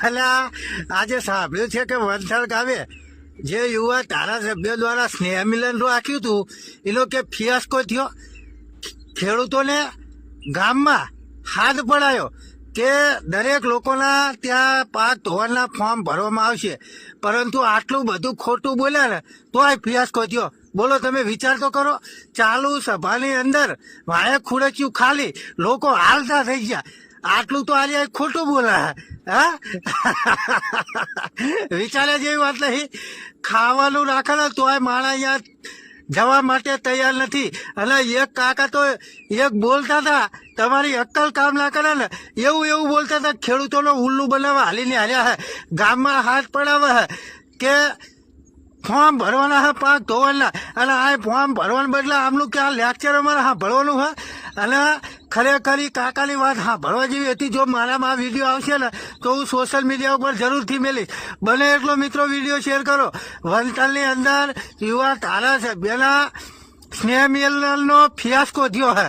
અલા આજે સાંભળ્યું છે કે વલસાડ ગામે જે યુવા ધારાસભ્ય દ્વારા સ્નેહ મિલન રાખ્યું હતું એનો કે ફિયાસ્કો થયો. ખેડૂતોને ગામમાં હાથ પડાયો કે દરેક લોકોના ત્યાં પાક ધોવાણના ફોર્મ ભરવામાં આવશે, પરંતુ આટલું બધું ખોટું બોલ્યા ને તોય ફિયાસ્કો થયો. બોલો, તમે વિચાર તો કરો. ચાલુ સભાની અંદર વાય ખુડચ્યું ખાલી, લોકો હાલતા થઈ ગયા. આટલું તો આજે ખોટું બોલા. હા, વિચારે જેવી વાત નહીં. ખાવાનું રાખે ને તોય માણસ અહીંયા જવા માટે તૈયાર નથી. અને એક કાકા તો એક બોલતા હતા, તમારી અક્કલ કામ ના કરે ને એવું બોલતા હતા. ખેડૂતોનો ઉલ્લુ બનાવવા હાલીને હાલ્યા હે, ગામમાં હાથ પડાવે હે કે ફોર્મ ભરવાના હે પાક ધોવાના. અને આ ફોર્મ ભરવાના બદલે આમનું કે આ લેક્ચર અમારે હા ભરવાનું હે. અને ખરેખર કાકાની વાત હા ભરવા જેવી હતી. જો મારામાં આ વિડીયો આવશે ને તો હું સોશિયલ મીડિયા ઉપર જરૂરથી મેલીશ. બને એટલો મિત્રો વિડીયો શેર કરો. વલસાડની અંદર યુવા ધારાસભ્યના સ્નેહ મિલનનો ફિયાસ્કો થયો હે.